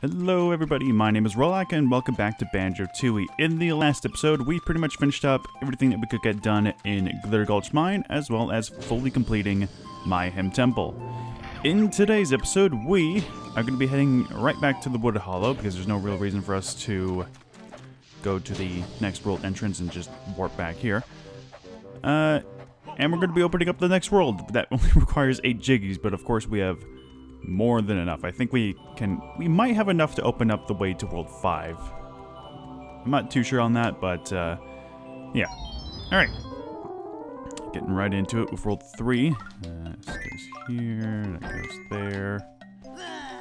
Hello everybody, my name is Rolak and welcome back to Banjo-Tooie. In the last episode, we pretty much finished up everything that we could get done in Glitter Gulch Mine, as well as fully completing Mayhem Temple. In today's episode, we are going to be heading right back to the Wood Hollow, because there's no real reason for us to go to the next world entrance and just warp back here. And we're going to be opening up the next world. That only requires 8 jiggies, but of course we have more than enough. I think we might have enough to open up the way to World 5. I'm not too sure on that, but yeah. Alright. Getting right into it with World 3. This goes here, that goes there.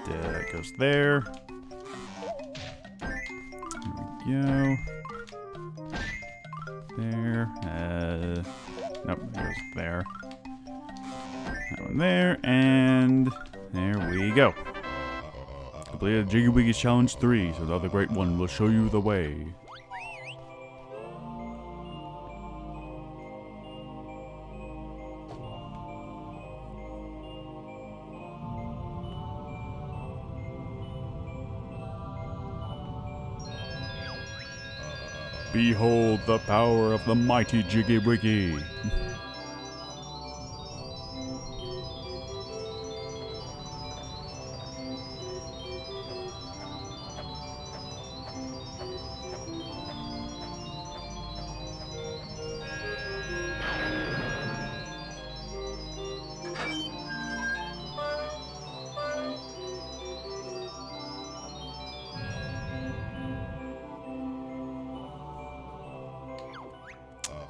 That goes there. There we go. There. Nope, it goes there. That one there, and there we go. Completed Jiggy Wiggy Challenge 3, so the other great one will show you the way. Behold the power of the mighty Jiggy Wiggy.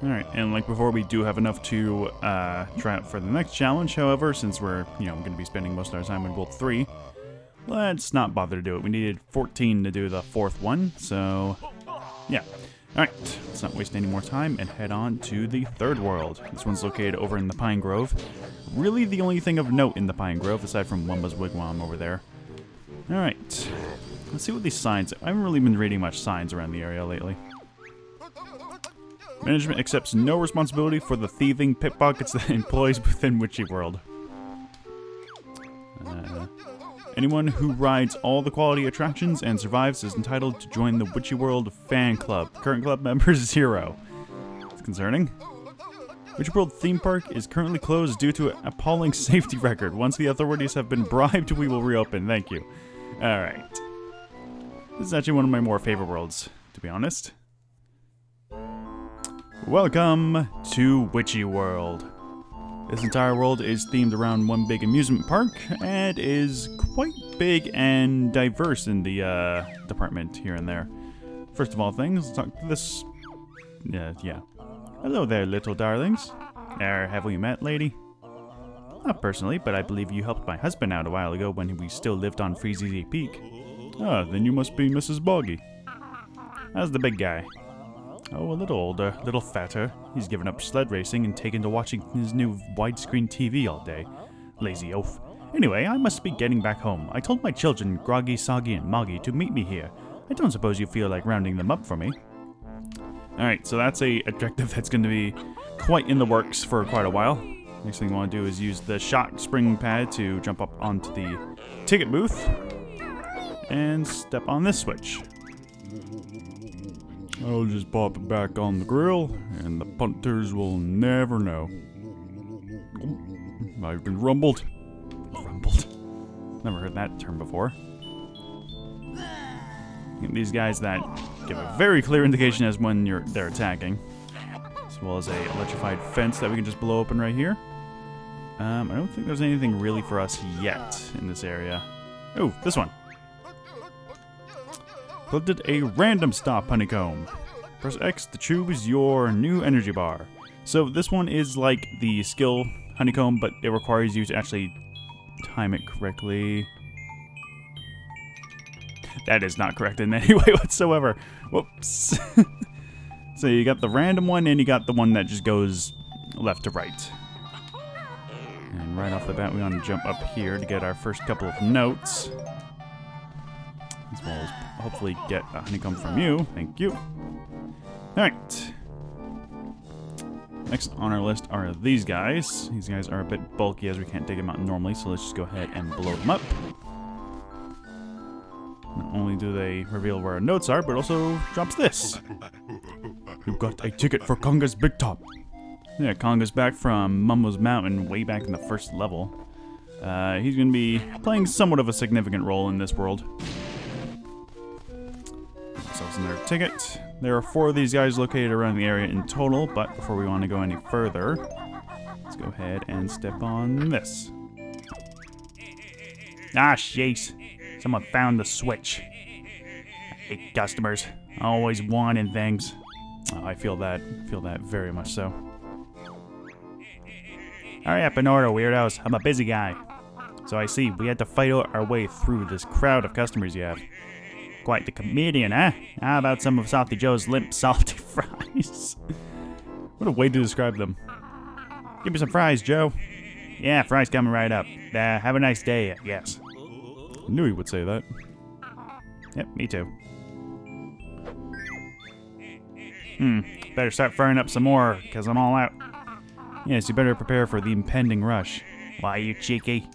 Alright, and like before, we do have enough to try out for the next challenge. However, since we're, going to be spending most of our time in World 3, let's not bother to do it. We needed 14 to do the 4th one, so yeah. Alright, let's not waste any more time and head on to the 3rd world. This one's located over in the Pine Grove. Really the only thing of note in the Pine Grove, aside from Wumba's Wigwam over there. Alright, let's see what these signs... I haven't really been reading much signs around the area lately. Management accepts no responsibility for the thieving pickpockets that employs within Witchyworld. Anyone who rides all the quality attractions and survives is entitled to join the Witchyworld fan club. Current club members 0. It's concerning. Witchyworld theme park is currently closed due to an appalling safety record. Once the authorities have been bribed, we will reopen. Thank you. Alright. This is actually one of my more favorite worlds, to be honest. Welcome to Witchyworld. This entire world is themed around one big amusement park and is quite big and diverse in the department here and there. First of all things, let's talk to this... yeah. Hello there, little darlings. Have we met, lady? Not personally, but I believe you helped my husband out a while ago when we still lived on Freezy Peak. Ah, then you must be Mrs. Boggy. How's the big guy? Oh, a little older, a little fatter. He's given up sled racing and taken to watching his new widescreen TV all day. Lazy oaf. Anyway, I must be getting back home. I told my children, Groggy, Soggy, and Moggy, to meet me here. I don't suppose you feel like rounding them up for me. Alright, so that's a objective that's going to be quite in the works for quite a while. Next thing I want to do is use the shot spring pad to jump up onto the ticket booth and step on this switch. I'll just pop it back on the grill, and the punters will never know. I've been rumbled. Rumbled. Never heard that term before. These guys that give a very clear indication as when they're attacking. As well as a electrified fence that we can just blow open right here. I don't think there's anything really for us yet in this area. Oh, this one. Collected a random stop honeycomb. Press X to choose your new energy bar. So this one is like the skill honeycomb, but it requires you to actually time it correctly. That is not correct in any way whatsoever. Whoops. So you got the random one and you got the one that just goes left to right. And right off the bat we want to jump up here to get our first couple of notes. As well as hopefully get a honeycomb from you. Thank you. Alright. Next on our list are these guys. These guys are a bit bulky as we can't take them out normally, so let's just go ahead and blow them up. only do they reveal where our notes are, but also drops this. You've got a ticket for Conga's Big Top. Yeah, Conga's back from Mumbo's Mountain way back in the first level. He's going to be playing somewhat of a significant role in this world. Ourselves another ticket. There are 4 of these guys located around the area in total, but before we want to go any further, let's go ahead and step on this. Ah, jeez. Someone found the switch. I hate customers. Always wanting things. Oh, I feel that very much so. Hurry up and order, weirdos. I'm a busy guy. So I see, we had to fight our way through this crowd of customers you have. Quite the comedian, eh? How about some of Salty Joe's limp salty fries? What a way to describe them. Give me some fries, Joe. Yeah, fries coming right up. Have a nice day, yes. I knew he would say that. Yep, me too. Better start firing up some more, because I'm all out. Yes, you better prepare for the impending rush. Why, you cheeky?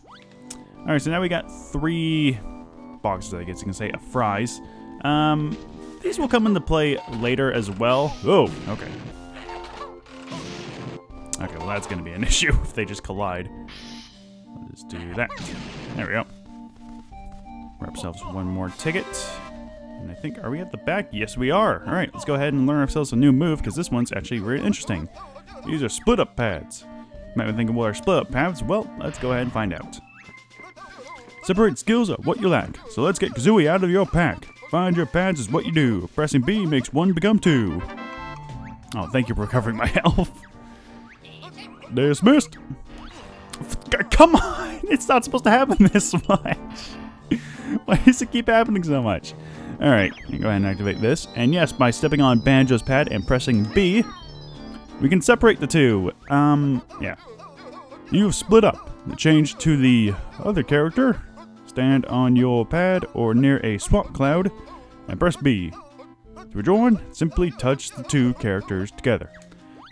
Alright, so now we got 3 boxes, I guess you can say, of fries. These will come into play later as well. Oh, okay. Okay, well that's going to be an issue if they just collide. Let's do that. There we go. Grab ourselves one more ticket. And I think, are we at the back? Yes, we are. Alright, let's go ahead and learn ourselves a new move, because this one's actually very interesting. These are split-up pads. Might be thinking, what are split-up pads? Well, let's go ahead and find out. Separate skills are what you lack, so let's get Kazooie out of your pack. Find your pads is what you do. Pressing B makes 1 become 2. Oh, thank you for recovering my health. Dismissed. Come on! It's not supposed to happen this much. Why does it keep happening so much? Alright, go ahead and activate this. And yes, by stepping on Banjo's pad and pressing B, we can separate the 2. Yeah. You've split up. Change to the other character. Stand on your pad or near a swamp cloud and press B. To rejoin, simply touch the 2 characters together.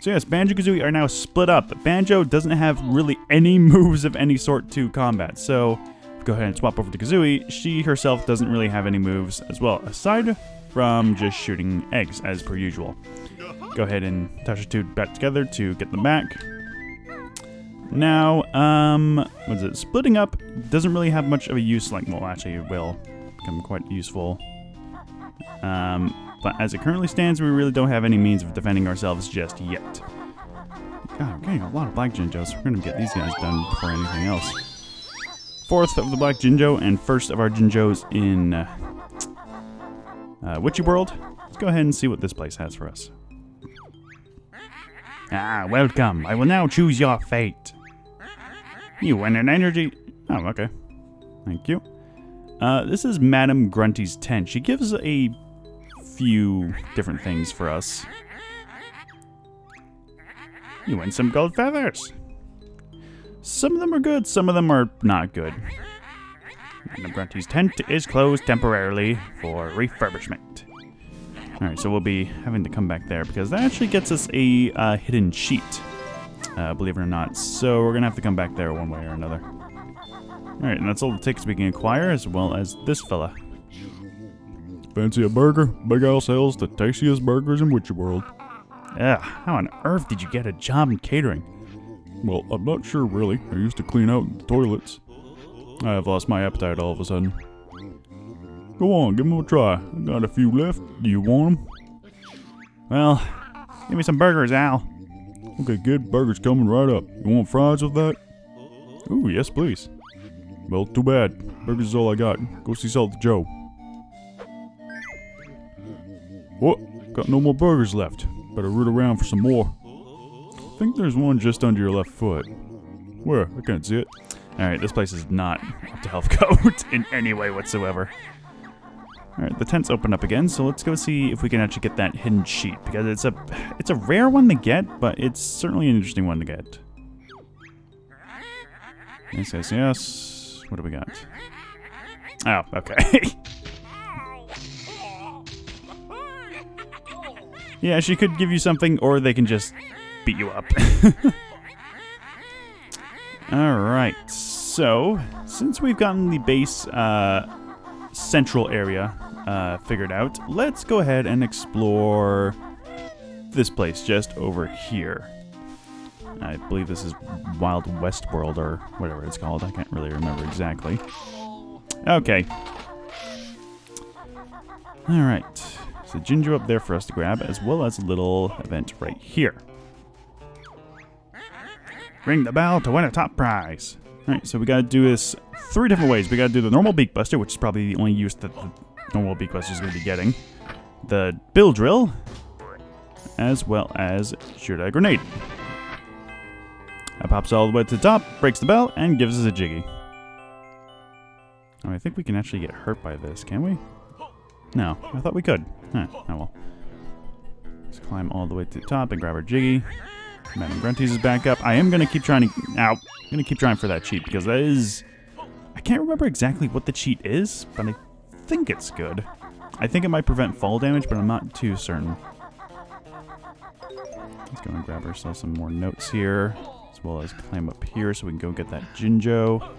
So yes, Banjo-Kazooie are now split up. Banjo doesn't have really any moves of any sort to combat, so go ahead and swap over to Kazooie. She herself doesn't really have any moves as well, aside from just shooting eggs as per usual. Go ahead and touch the 2 back together to get them back. Now, what is it? Splitting up doesn't really have much of a use, like, well, actually it will become quite useful. But as it currently stands, we really don't have any means of defending ourselves just yet. God, we're getting a lot of black Jinjos. We're going to get these guys done before anything else. 4th of the black Jinjo and 1st of our Jinjos in Witchyworld. Let's go ahead and see what this place has for us. Ah, welcome. I will now choose your fate. You win an energy... Oh, okay. Thank you. This is Madame Grunty's tent. She gives a few different things for us. You win some gold feathers. Some of them are good, some of them are not good. Madame Grunty's tent is closed temporarily for refurbishment. Alright, so we'll be having to come back there because that actually gets us a hidden sheet, believe it or not. So we're going to have to come back there one way or another. Alright, and that's all the tickets we can acquire, as well as this fella. Fancy a burger? Big Al sells the tastiest burgers in Witchyworld. Ugh, how on earth did you get a job in catering? Well, I'm not sure really. I used to clean out the toilets. I've lost my appetite all of a sudden. Go on, give them a try. I got a few left. Do you want them? Well, give me some burgers, Al. Okay, good. Burgers coming right up. You want fries with that? Ooh, yes, please. Well, too bad. Burgers is all I got. Go see Salty Joe. What? Got no more burgers left. Better root around for some more. I think there's one just under your left foot. Where? I can't see it. Alright, this place is not up to health code in any way whatsoever. Alright, the tent's open up again, so let's go see if we can actually get that hidden sheet, because it's a rare one to get, but it's certainly an interesting one to get. Yes, yes, yes. What do we got? Oh, okay. Yeah, she could give you something, or they can just beat you up. Alright, so, since we've gotten the base central area figured out, let's go ahead and explore this place just over here. I believe this is Wild West World or whatever it's called. I can't really remember exactly. Okay. Alright. So Jinjo up there for us to grab, as well as a little event right here. Ring the bell to win a top prize. Alright, so we gotta do this 3 different ways. We gotta do the normal Beak Buster, which is probably the only use that the normal Beak Buster is gonna be getting. The Bill Drill, as well as shoot a grenade. That pops all the way to the top, breaks the bell, and gives us a Jiggy. Oh, I think we can actually get hurt by this, can we? No, I thought we could. Huh, oh well. Let's climb all the way to the top and grab our Jiggy. Madam Grunties is back up. I am going to keep trying to... Ow! I'm going to keep trying for that cheat, because that is... I can't remember exactly what the cheat is, but I think it's good. I think it might prevent fall damage, but I'm not too certain. Let's go and grab ourselves some more notes here, as well as climb up here so we can go get that Jinjo. Are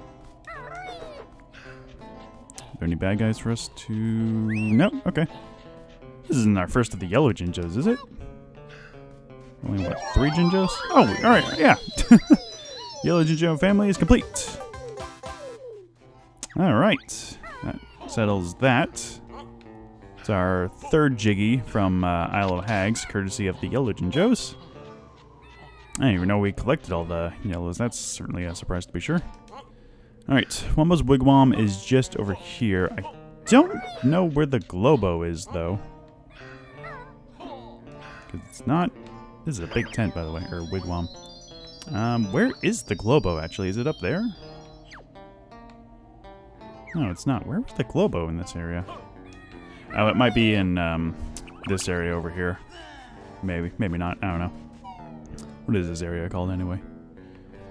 there any bad guys for us to... No? Okay. This isn't our first of the yellow Jinjos, is it? Only, what, 3 Jinjos? Oh, alright, yeah. Yellow Jinjo family is complete. Alright. That settles that. It's our 3rd Jiggy from Isle of Hags, courtesy of the yellow Jinjos. I didn't even know we collected all the yellows. That's certainly a surprise to be sure. Alright, Wumbo's Wigwam is just over here. I don't know where the Globo is, though. Because it's not... This is a big tent, by the way, or Wigwam. Where is the Globo, actually? Is it up there? No, it's not. Where was the Globo in this area? Oh, it might be in this area over here. Maybe. Maybe not. I don't know. What is this area called, anyway?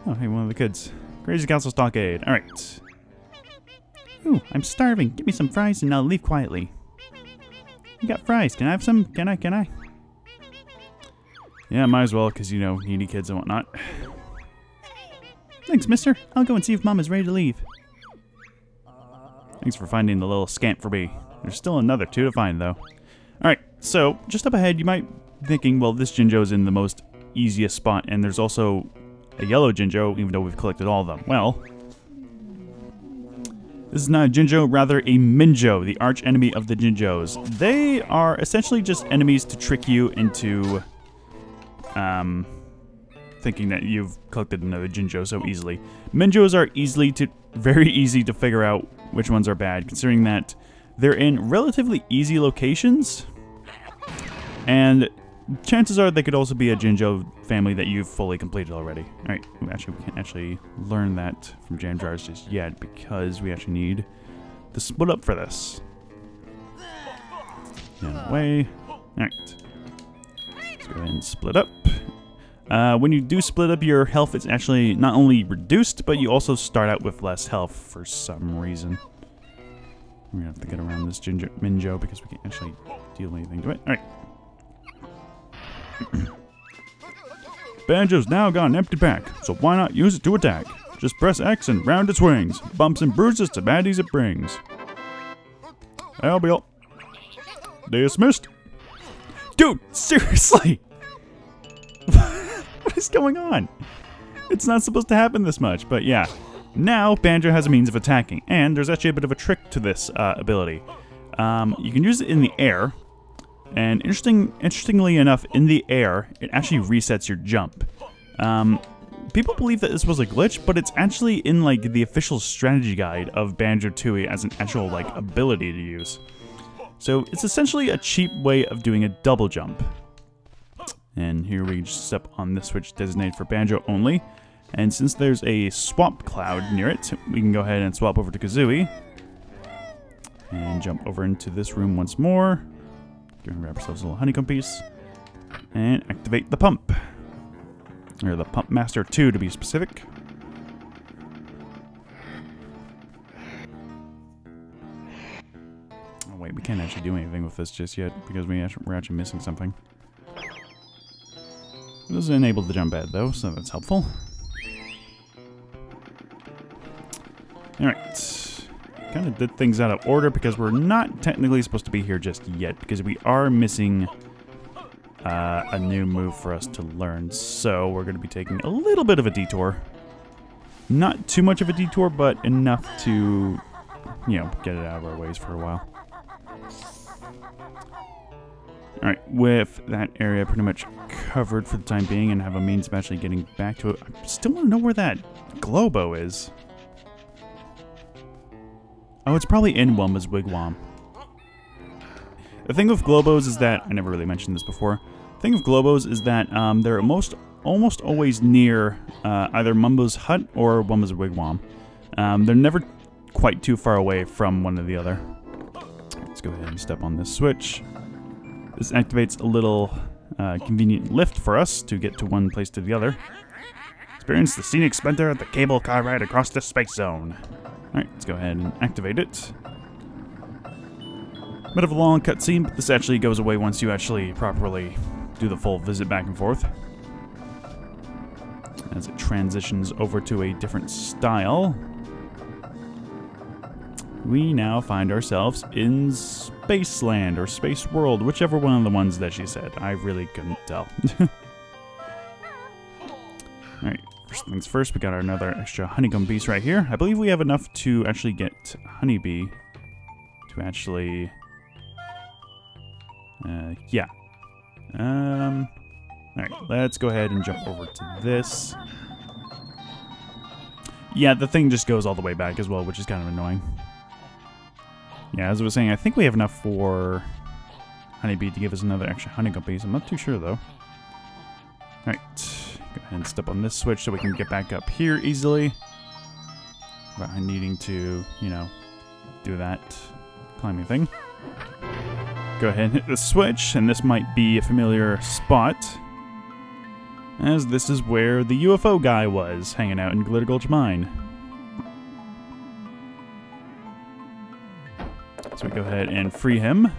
Oh, hey, one of the kids. Crazy Castle Stockade. Alright. Ooh, I'm starving. Give me some fries and I'll leave quietly. You got fries. Can I have some? Can I? Yeah, might as well, because, you know, needy kids and whatnot. Thanks, mister. I'll go and see if Mom is ready to leave. Thanks for finding the little scamp for me. There's still another 2 to find, though. Alright, so, just up ahead, you might be thinking, well, this Jinjo is in the most easiest spot, and there's also a yellow Jinjo, even though we've collected all of them. Well, this is not a Jinjo, rather a Minjo, the arch enemy of the Jinjos. They are essentially just enemies to trick you into thinking that you've collected another Jinjo so easily. Minjos are very easy to figure out which ones are bad, considering that they're in relatively easy locations, and chances are they could also be a Jinjo family that you've fully completed already. Alright, actually, we can't actually learn that from Jam Jars just yet, because we actually need to split up for this. Get away. Alright. Let's go ahead and split up. When you do split up, your health is actually not only reduced, but you also start out with less health for some reason. We're gonna have to get around this Minjo because we can't actually deal anything to it. Alright. Banjo's now got an empty pack, so why not use it to attack? Just press X and round its wings. Bumps and bruises to baddies it brings. That'll be all. Dismissed. Dude, seriously! What is going on? It's not supposed to happen this much, but yeah. Now, Banjo has a means of attacking, and there's actually a bit of a trick to this ability. You can use it in the air, and interestingly enough, in the air, it actually resets your jump. People believe that this was a glitch, but it's actually in, like, the official strategy guide of Banjo-Tooie as an actual, like, ability to use. So, it's essentially a cheap way of doing a double jump. And here we just step on this switch designated for Banjo only. And since there's a swap cloud near it, we can go ahead and swap over to Kazooie. And jump over into this room once more. Go and grab ourselves a little honeycomb piece. And activate the pump. Or the Pump Master 2 to be specific. Oh wait, we can't actually do anything with this just yet because we're actually missing something. This is enabled the jump pad though, so that's helpful. Alright. kind of did things out of order because we're not technically supposed to be here just yet because we are missing a new move for us to learn. So we're going to be taking a little bit of a detour. Not too much of a detour, but enough to, you know, get it out of our ways for a while. Alright, with that area pretty much covered for the time being and have a means of actually getting back to it, I still want to know where that Globo is. Oh, it's probably in Wumba's Wigwam. The thing with Globos is that, I never really mentioned this before, the thing with Globos is that they're almost always near either Mumbo's hut or Wumba's Wigwam. They're never quite too far away from one or the other. Let's go ahead and step on this switch. This activates a little convenient lift for us to get to one place to the other. Experience the scenic splendor of the cable car ride across the space zone. Alright, let's go ahead and activate it. Bit of a long cutscene, but this actually goes away once you actually properly do the full visit back and forth. As it transitions over to a different style, we now find ourselves in Spaceland, or Space World, whichever one of the ones that she said. I really couldn't tell. Alright, first things first, we got another extra honeycomb piece right here. I believe we have enough to actually get Honeybee to actually... yeah. Alright, let's go ahead and jump over to this. Yeah, the thing just goes all the way back as well, which is kind of annoying. Yeah, as I was saying, I think we have enough for Honeybee to give us another extra honeycomb piece. I'm not too sure, though. Alright, go ahead and step on this switch so we can get back up here easily. Without needing to, you know, do that climbing thing. Go ahead and hit the switch, and this might be a familiar spot, as this is where the UFO guy was, hanging out in Glitter Gulch Mine. So we go ahead and free him.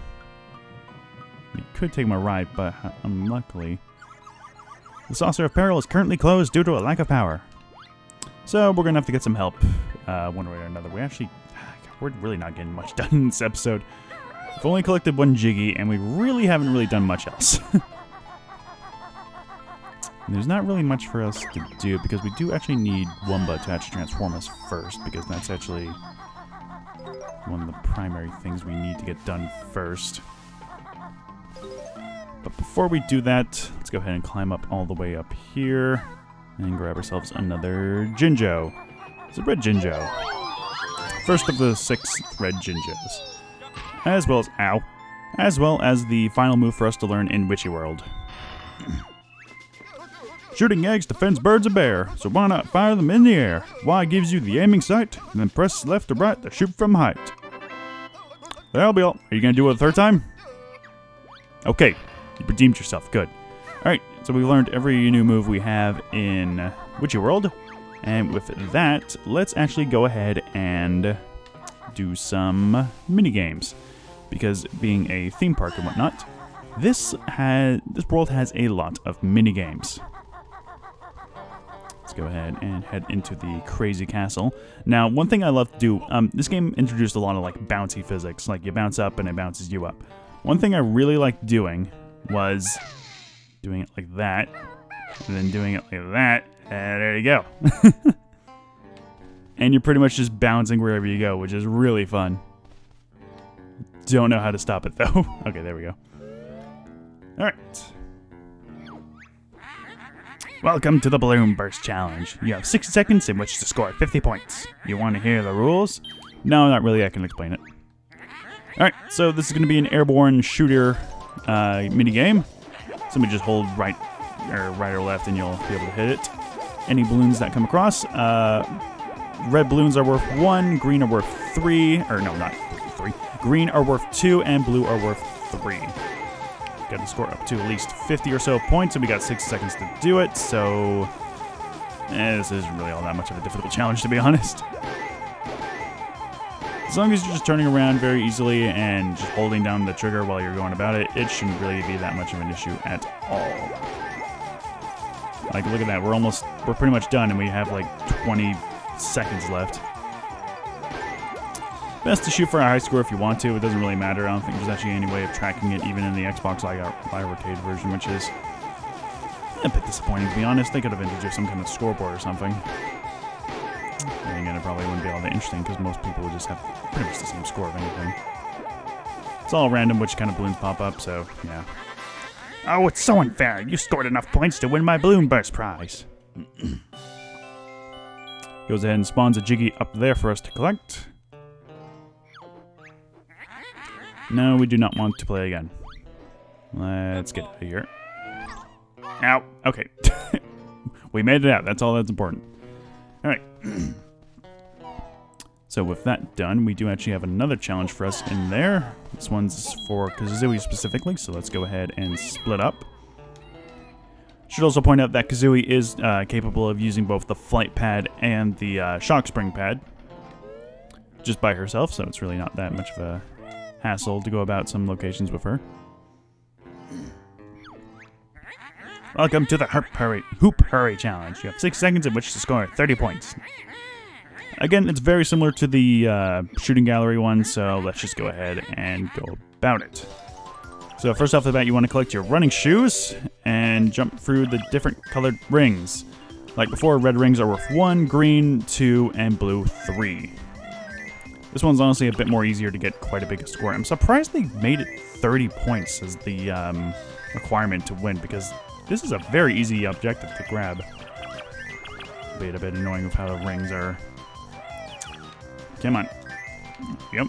We could take him a ride, but unluckily, the Saucer of Peril is currently closed due to a lack of power. So we're gonna have to get some help, one way or another. We're really not getting much done in this episode. We've only collected one Jiggy, and we really haven't done much else. There's not really much for us to do, because we do actually need Wumba to actually transform us first, because that's actually one of the primary things we need to get done first. But before we do that, let's go ahead and climb up all the way up here and grab ourselves another Jinjo. It's a red Jinjo. First of the 6 red Jinjos. As well as the final move for us to learn in Witchyworld. Shooting eggs defends birds and bear, so why not fire them in the air? Y gives you the aiming sight, and then press left or right to shoot from height. That'll be all. Are you going to do it a third time? Okay, you redeemed yourself. Good. Alright, so we learned every new move we have in Witchyworld, and with that, let's actually go ahead and do some mini-games. Because being a theme park and whatnot, this world has a lot of mini-games. Let's go ahead and head into the crazy castle. Now, one thing I love to do, this game introduced a lot of like bouncy physics, like you bounce up and it bounces you up. One thing I really liked doing was doing it like that, and then doing it like that, and there you go. And you're pretty much just bouncing wherever you go, which is really fun. Don't know how to stop it though. Okay, there we go. Alright. Welcome to the Balloon Burst Challenge. You have 60 seconds in which to score 50 points. You want to hear the rules? No, not really. I can explain it. Alright, so this is going to be an airborne shooter mini-game. Somebody just hold right or left and you'll be able to hit it. Any balloons that come across. Red balloons are worth 1, green are worth 3, or no, not 3. Green are worth 2, and blue are worth 3. Got to score up to at least 50 or so points, and we got 6 seconds to do it, so this isn't really all that much of a difficult challenge, to be honest. As long as you're just turning around very easily and just holding down the trigger while you're going about it, it shouldn't really be that much of an issue at all. Like, look at that, we're pretty much done, and we have like 20 seconds left. Best to shoot for a high score if you want to. It doesn't really matter. I don't think there's actually any way of tracking it, even in the Xbox Live Arcade version, which is a bit disappointing, to be honest. They could have introduced some kind of scoreboard or something. And again, it probably wouldn't be all that interesting, because most people would just have pretty much the same score of anything. It's all random which kind of balloons pop up, so, yeah. Oh, it's so unfair. You scored enough points to win my balloon burst prize. Goes ahead and spawns a Jiggy up there for us to collect. No, we do not want to play again. Let's get out of here. Ow. Okay. We made it out. That's all that's important. Alright. So with that done, we do actually have another challenge for us in there. This one's for Kazooie specifically, so let's go ahead and split up. Should also point out that Kazooie is capable of using both the flight pad and the shock spring pad just by herself, so it's really not that much of a hassle to go about some locations with her. Welcome to the Hoop Hurry Challenge. You have 6 seconds in which to score 30 points. Again, it's very similar to the shooting gallery one, so let's just go ahead and go about it. So first off the bat, you want to collect your running shoes and jump through the different colored rings. Like before, red rings are worth 1, green 2, and blue 3. This one's honestly a bit more easier to get quite a big score. I'm surprised they made it 30 points as the requirement to win, because this is a very easy objective to grab. Be a bit annoying with how the rings are. Come on. Yep.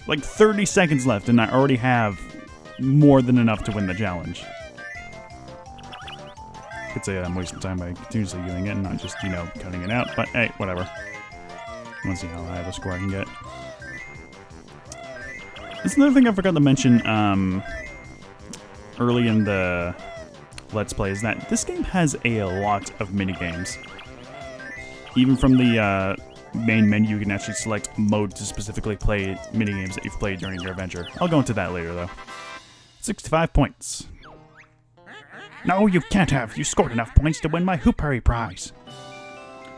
Like 30 seconds left, and I already have more than enough to win the challenge. I could say I'm wasting time by continuously doing it and not just, you know, cutting it out, but hey, whatever. Let's see how high of a score I can get. That's another thing I forgot to mention early in the Let's Play, is that this game has a lot of minigames. Even from the main menu, you can actually select mode to specifically play minigames that you've played during your adventure. I'll go into that later, though. 65 points. No, you can't have. You scored enough points to win my Hoop Hurry prize.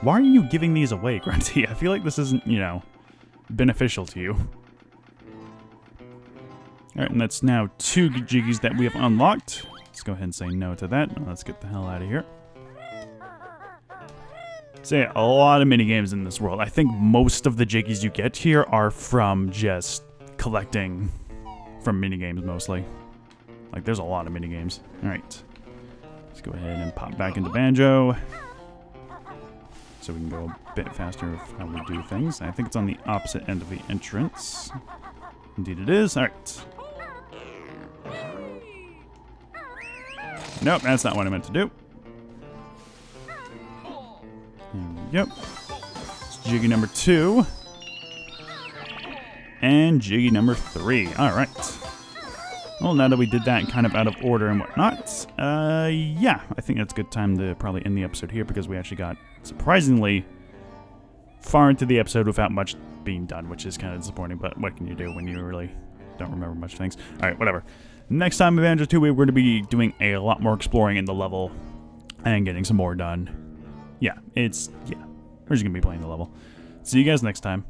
Why are you giving these away, Grunty? I feel like this isn't, you know, beneficial to you. Alright, and that's now 2 Jiggies that we have unlocked. Let's go ahead and say no to that. Let's get the hell out of here. So yeah, a lot of minigames in this world. I think most of the Jiggies you get here are from just collecting from minigames mostly. Like, there's a lot of minigames. Alright. Let's go ahead and pop back into Banjo, so we can go a bit faster with how we do things. I think it's on the opposite end of the entrance. Indeed it is. Alright. Nope, that's not what I meant to do. Yep. It's Jiggy number 2. And Jiggy number 3. Alright. Well, now that we did that kind of out of order and whatnot, yeah, I think that's a good time to probably end the episode here, because we actually got surprisingly far into the episode without much being done, which is kind of disappointing, but what can you do when you really don't remember much things? Alright, whatever. Next time in Banjo-Tooie, we're going to be doing a lot more exploring in the level and getting some more done. Yeah, we're just going to be playing the level. See you guys next time.